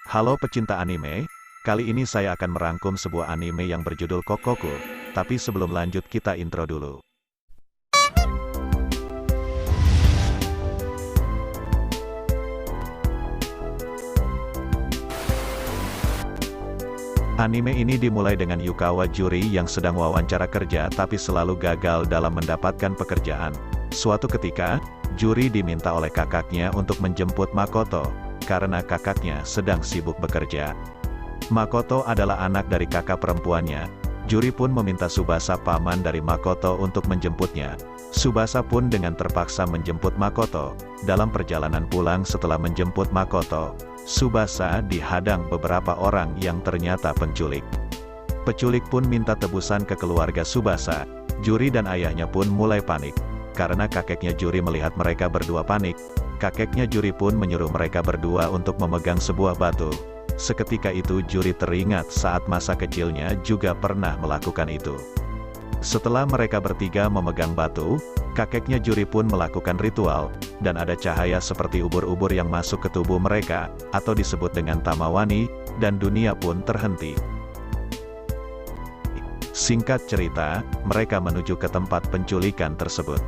Halo pecinta anime, kali ini saya akan merangkum sebuah anime yang berjudul Kokoku, tapi sebelum lanjut kita intro dulu. Anime ini dimulai dengan Yukawa Juri yang sedang wawancara kerja tapi selalu gagal dalam mendapatkan pekerjaan. Suatu ketika, Juri diminta oleh kakaknya untuk menjemput Makoto, karena kakaknya sedang sibuk bekerja. Makoto adalah anak dari kakak perempuannya. Juri pun meminta Tsubasa paman dari Makoto untuk menjemputnya. Tsubasa pun dengan terpaksa menjemput Makoto. Dalam perjalanan pulang setelah menjemput Makoto, Tsubasa dihadang beberapa orang yang ternyata penculik. Penculik pun minta tebusan ke keluarga Tsubasa. Juri dan ayahnya pun mulai panik. Karena kakeknya Juri melihat mereka berdua panik, kakeknya Juri pun menyuruh mereka berdua untuk memegang sebuah batu. Seketika itu Juri teringat saat masa kecilnya juga pernah melakukan itu. Setelah mereka bertiga memegang batu, kakeknya Juri pun melakukan ritual, dan ada cahaya seperti ubur-ubur yang masuk ke tubuh mereka, atau disebut dengan Tamawani, dan dunia pun terhenti. Singkat cerita, mereka menuju ke tempat penculikan tersebut.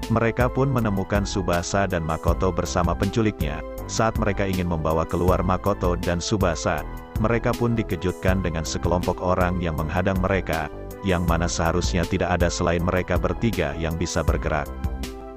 Mereka pun menemukan Tsubasa dan Makoto bersama penculiknya. Saat mereka ingin membawa keluar Makoto dan Tsubasa, mereka pun dikejutkan dengan sekelompok orang yang menghadang mereka, yang mana seharusnya tidak ada selain mereka bertiga yang bisa bergerak.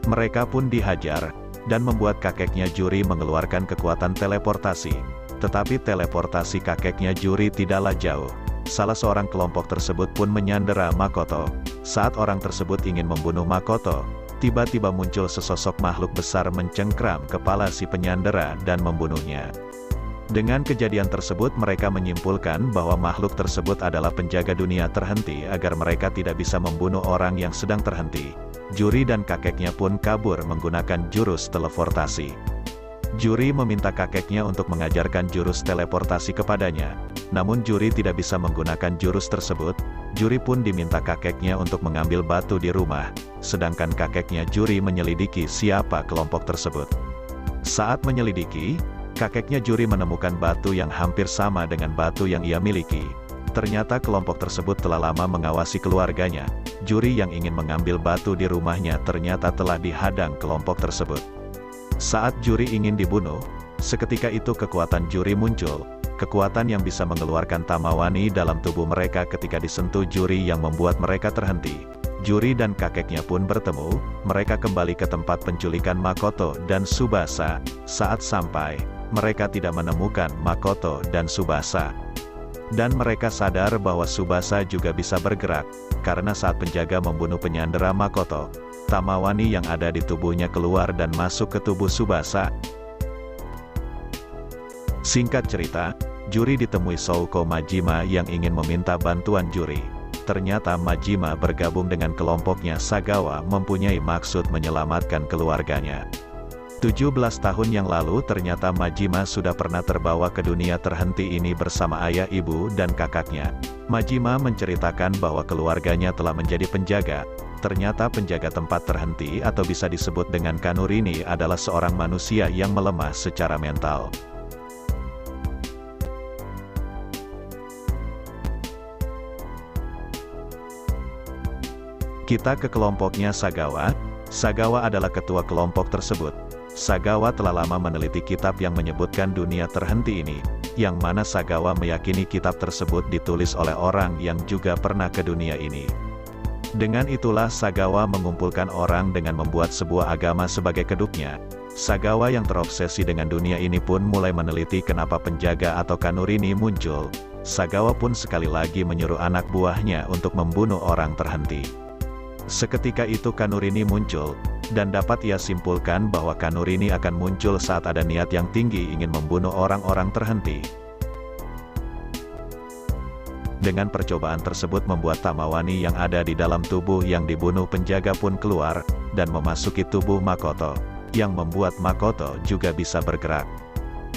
Mereka pun dihajar, dan membuat kakeknya Juri mengeluarkan kekuatan teleportasi. Tetapi teleportasi kakeknya Juri tidaklah jauh. Salah seorang kelompok tersebut pun menyandera Makoto. Saat orang tersebut ingin membunuh Makoto, tiba-tiba muncul sesosok makhluk besar mencengkram kepala si penyandera dan membunuhnya. Dengan kejadian tersebut mereka menyimpulkan bahwa makhluk tersebut adalah penjaga dunia terhenti agar mereka tidak bisa membunuh orang yang sedang terhenti. Juri dan kakeknya pun kabur menggunakan jurus teleportasi. Juri meminta kakeknya untuk mengajarkan jurus teleportasi kepadanya. Namun Juri tidak bisa menggunakan jurus tersebut. Juri pun diminta kakeknya untuk mengambil batu di rumah, sedangkan kakeknya Juri menyelidiki siapa kelompok tersebut. Saat menyelidiki, kakeknya Juri menemukan batu yang hampir sama dengan batu yang ia miliki. Ternyata kelompok tersebut telah lama mengawasi keluarganya. Juri yang ingin mengambil batu di rumahnya ternyata telah dihadang kelompok tersebut. Saat Juri ingin dibunuh, seketika itu kekuatan Juri muncul. Kekuatan yang bisa mengeluarkan Tamawani dalam tubuh mereka ketika disentuh Juri yang membuat mereka terhenti. Juri dan kakeknya pun bertemu, mereka kembali ke tempat penculikan Makoto dan Tsubasa. Saat sampai, mereka tidak menemukan Makoto dan Tsubasa. Dan mereka sadar bahwa Tsubasa juga bisa bergerak, karena saat penjaga membunuh penyandera Makoto, Tamawani yang ada di tubuhnya keluar dan masuk ke tubuh Tsubasa. Singkat cerita, Juri ditemui Souko Majima yang ingin meminta bantuan Juri. Ternyata Majima bergabung dengan kelompoknya Sagawa mempunyai maksud menyelamatkan keluarganya. 17 tahun yang lalu ternyata Majima sudah pernah terbawa ke dunia terhenti ini bersama ayah, ibu, dan kakaknya. Majima menceritakan bahwa keluarganya telah menjadi penjaga. Ternyata penjaga tempat terhenti atau bisa disebut dengan Kanurini adalah seorang manusia yang melemah secara mental. Kita ke kelompoknya Sagawa. Sagawa adalah ketua kelompok tersebut. Sagawa telah lama meneliti kitab yang menyebutkan dunia terhenti ini, yang mana Sagawa meyakini kitab tersebut ditulis oleh orang yang juga pernah ke dunia ini. Dengan itulah Sagawa mengumpulkan orang dengan membuat sebuah agama sebagai keduknya. Sagawa yang terobsesi dengan dunia ini pun mulai meneliti kenapa penjaga atau Kanurini muncul. Sagawa pun sekali lagi menyuruh anak buahnya untuk membunuh orang terhenti. Seketika itu Kanurini muncul, dan dapat ia simpulkan bahwa Kanurini akan muncul saat ada niat yang tinggi ingin membunuh orang-orang terhenti. Dengan percobaan tersebut membuat Tamawani yang ada di dalam tubuh yang dibunuh penjaga pun keluar, dan memasuki tubuh Makoto, yang membuat Makoto juga bisa bergerak.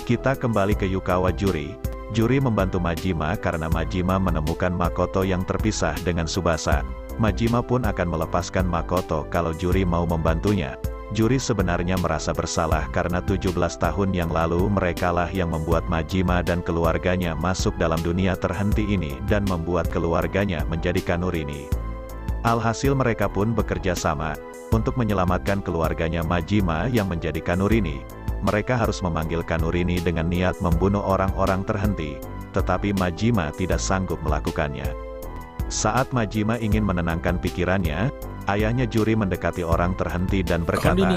Kita kembali ke Yukawa Juri. Juri membantu Majima karena Majima menemukan Makoto yang terpisah dengan Tsubasa. Majima pun akan melepaskan Makoto kalau Juri mau membantunya. Juri sebenarnya merasa bersalah karena 17 tahun yang lalu merekalah yang membuat Majima dan keluarganya masuk dalam dunia terhenti ini dan membuat keluarganya menjadi Kanurini. Alhasil mereka pun bekerja sama untuk menyelamatkan keluarganya Majima yang menjadi Kanurini. Mereka harus memanggil Kanurini dengan niat membunuh orang-orang terhenti, tetapi Majima tidak sanggup melakukannya. Saat Majima ingin menenangkan pikirannya, ayahnya Juri mendekati orang terhenti dan berkata,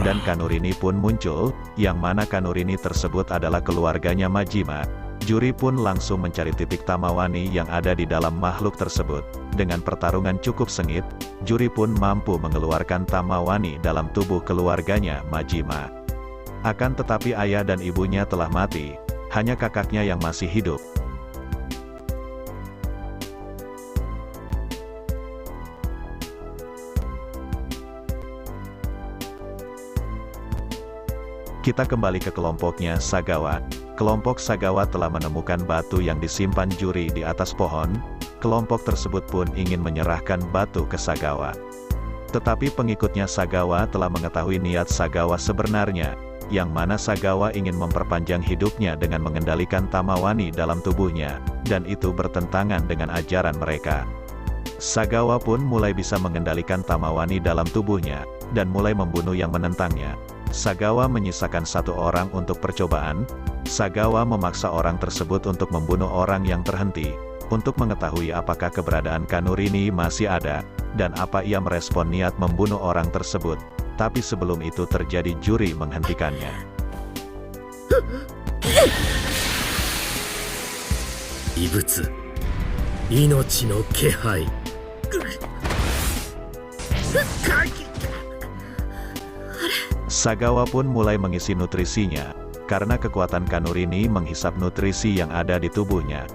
dan Kanurini pun muncul, yang mana Kanurini tersebut adalah keluarganya Majima. Juri pun langsung mencari titik Tamawani yang ada di dalam makhluk tersebut. Dengan pertarungan cukup sengit, Juri pun mampu mengeluarkan Tamawani dalam tubuh keluarganya Majima. Akan tetapi ayah dan ibunya telah mati, hanya kakaknya yang masih hidup. Kita kembali ke kelompoknya Sagawa. Kelompok Sagawa telah menemukan batu yang disimpan Juri di atas pohon. Kelompok tersebut pun ingin menyerahkan batu ke Sagawa. Tetapi pengikutnya Sagawa telah mengetahui niat Sagawa sebenarnya, yang mana Sagawa ingin memperpanjang hidupnya dengan mengendalikan Tamawani dalam tubuhnya, dan itu bertentangan dengan ajaran mereka. Sagawa pun mulai bisa mengendalikan Tamawani dalam tubuhnya, dan mulai membunuh yang menentangnya. Sagawa menyisakan satu orang untuk percobaan. Sagawa memaksa orang tersebut untuk membunuh orang yang terhenti, untuk mengetahui apakah keberadaan Kanurini masih ada, dan apa ia merespon niat membunuh orang tersebut. Tapi sebelum itu terjadi Juri menghentikannya. Ibutsu, inochi no kehai. Sagawa pun mulai mengisi nutrisinya, karena kekuatan Kanurini menghisap nutrisi yang ada di tubuhnya.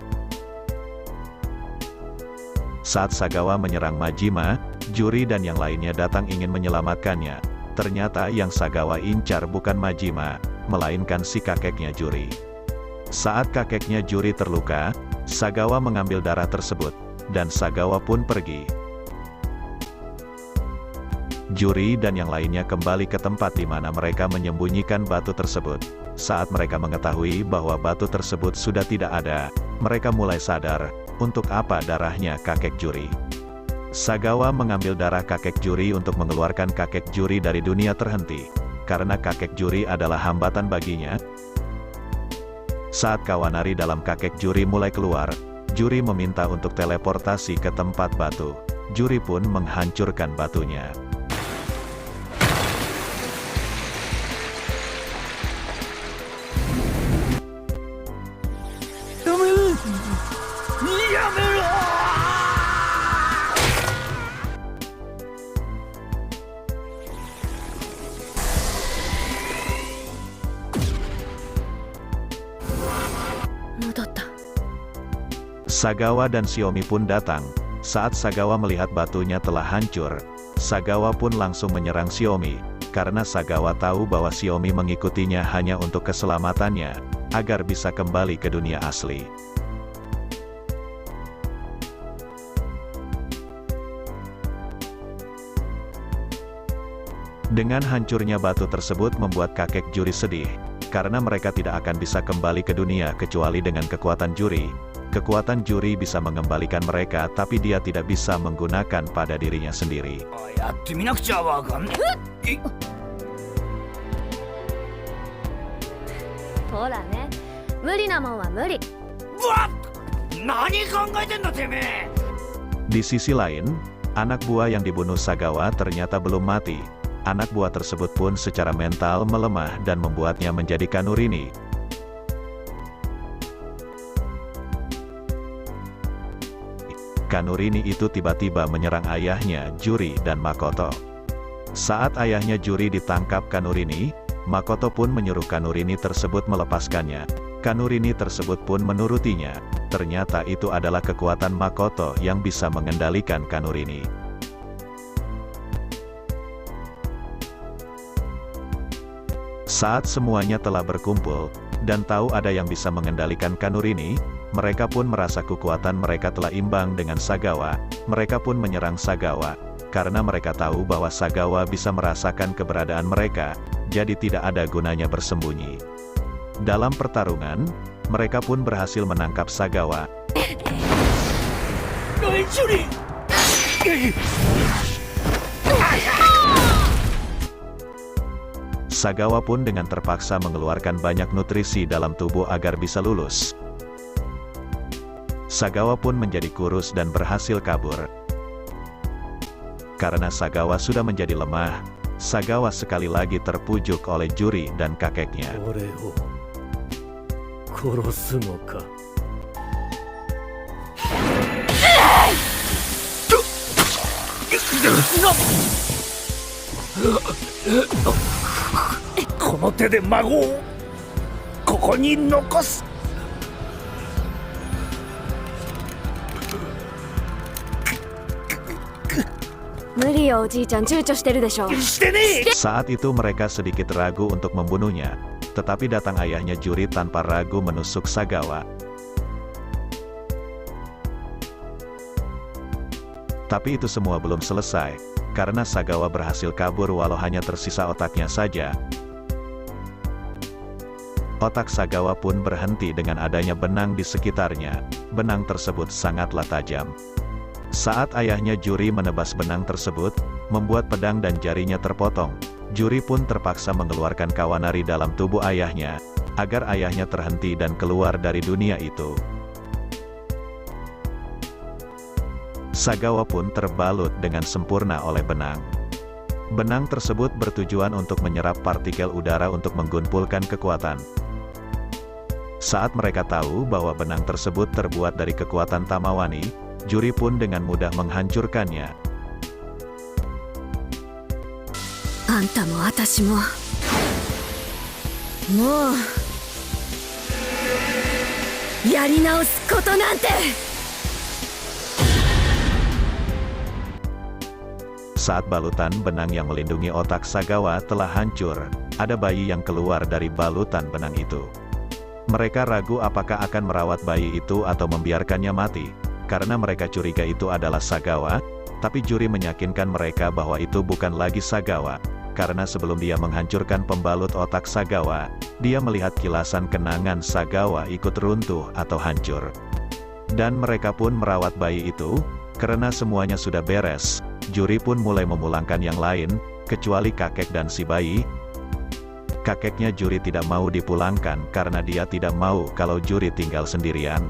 Saat Sagawa menyerang Majima, Juri dan yang lainnya datang ingin menyelamatkannya. Ternyata yang Sagawa incar bukan Majima, melainkan si kakeknya Juri. Saat kakeknya Juri terluka, Sagawa mengambil darah tersebut, dan Sagawa pun pergi. Juri dan yang lainnya kembali ke tempat di mana mereka menyembunyikan batu tersebut. Saat mereka mengetahui bahwa batu tersebut sudah tidak ada, mereka mulai sadar, untuk apa darahnya kakek Juri. Sagawa mengambil darah kakek Juri untuk mengeluarkan kakek Juri dari dunia terhenti, karena kakek Juri adalah hambatan baginya. Saat Kawanari dalam kakek Juri mulai keluar, Juri meminta untuk teleportasi ke tempat batu. Juri pun menghancurkan batunya. Sagawa dan Shiomi pun datang. Saat Sagawa melihat batunya telah hancur, Sagawa pun langsung menyerang Shiomi, karena Sagawa tahu bahwa Shiomi mengikutinya hanya untuk keselamatannya, agar bisa kembali ke dunia asli. Dengan hancurnya batu tersebut membuat kakek Juri sedih, karena mereka tidak akan bisa kembali ke dunia kecuali dengan kekuatan Juri. Kekuatan Juri bisa mengembalikan mereka, tapi dia tidak bisa menggunakan pada dirinya sendiri. Di sisi lain, anak buah yang dibunuh Sagawa ternyata belum mati. Anak buah tersebut pun secara mental melemah dan membuatnya menjadi Kanurini. Kanurini itu tiba-tiba menyerang ayahnya, Juri dan Makoto. Saat ayahnya Juri ditangkap Kanurini, Makoto pun menyuruh Kanurini tersebut melepaskannya. Kanurini tersebut pun menurutinya. Ternyata itu adalah kekuatan Makoto yang bisa mengendalikan Kanurini. Saat semuanya telah berkumpul, dan tahu ada yang bisa mengendalikan Kanurini, Mereka pun merasa kekuatan mereka telah imbang dengan Sagawa. Mereka pun menyerang Sagawa, karena mereka tahu bahwa Sagawa bisa merasakan keberadaan mereka, jadi tidak ada gunanya bersembunyi. Dalam pertarungan, mereka pun berhasil menangkap Sagawa. Sagawa pun dengan terpaksa mengeluarkan banyak nutrisi dalam tubuh agar bisa lulus. Sagawa pun menjadi kurus dan berhasil kabur. Karena Sagawa sudah menjadi lemah, Sagawa sekali lagi terpujuk oleh Juri dan kakeknya. 俺を殺すのか。 この手で孫をここに残す。無理よおじいちゃん、躊躇してるでしょ。してねえ。 Saat itu mereka sedikit ragu untuk membunuhnya, tetapi datang ayahnya Juri tanpa ragu menusuk Sagawa. Tapi itu semua belum selesai, karena Sagawa berhasil kabur walau hanya tersisa otaknya saja. Otak Sagawa pun berhenti dengan adanya benang di sekitarnya. Benang tersebut sangatlah tajam. Saat ayahnya Juri menebas benang tersebut, membuat pedang dan jarinya terpotong. Juri pun terpaksa mengeluarkan Kawanari dalam tubuh ayahnya, agar ayahnya terhenti dan keluar dari dunia itu. Sagawa pun terbalut dengan sempurna oleh benang. Benang tersebut bertujuan untuk menyerap partikel udara untuk menggumpulkan kekuatan. Saat mereka tahu bahwa benang tersebut terbuat dari kekuatan Tamawani, Juri pun dengan mudah menghancurkannya. あんたも私ももうやり直すことなんて。 Saat balutan benang yang melindungi otak Sagawa telah hancur, ada bayi yang keluar dari balutan benang itu. Mereka ragu apakah akan merawat bayi itu atau membiarkannya mati, karena mereka curiga itu adalah Sagawa, tapi Juri meyakinkan mereka bahwa itu bukan lagi Sagawa, karena sebelum dia menghancurkan pembalut otak Sagawa, dia melihat kilasan kenangan Sagawa ikut runtuh atau hancur. Dan mereka pun merawat bayi itu, karena semuanya sudah beres. Juri pun mulai memulangkan yang lain, kecuali kakek dan si bayi. Kakeknya Juri tidak mau dipulangkan karena dia tidak mau kalau Juri tinggal sendirian.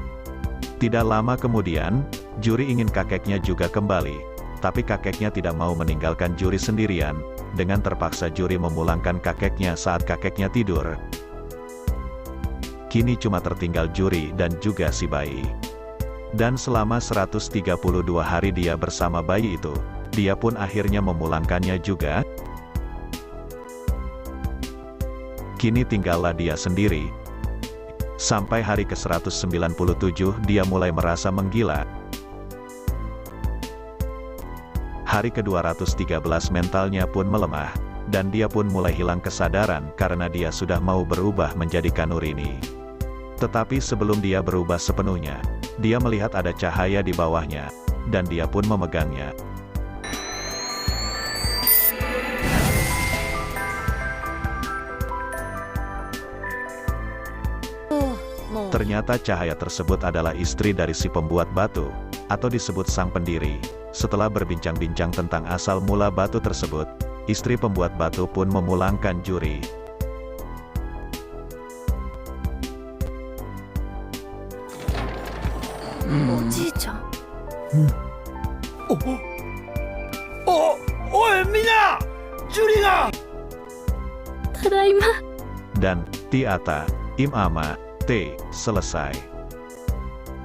Tidak lama kemudian, Juri ingin kakeknya juga kembali. Tapi kakeknya tidak mau meninggalkan Juri sendirian. Dengan terpaksa Juri memulangkan kakeknya saat kakeknya tidur. Kini cuma tertinggal Juri dan juga si bayi. Dan selama 132 hari dia bersama bayi itu, dia pun akhirnya memulangkannya juga. Kini tinggallah dia sendiri. Sampai hari ke-197 dia mulai merasa menggila. Hari ke-213 mentalnya pun melemah, dan dia pun mulai hilang kesadaran karena dia sudah mau berubah menjadi Kanurini. Tetapi sebelum dia berubah sepenuhnya, dia melihat ada cahaya di bawahnya, dan dia pun memegangnya. Ternyata cahaya tersebut adalah istri dari si pembuat batu, atau disebut sang pendiri. Setelah berbincang-bincang tentang asal mula batu tersebut, istri pembuat batu pun memulangkan Juri.おいみんな、ジュリが。ただいま。 Dan Tiata, Im Ama, T, selesai.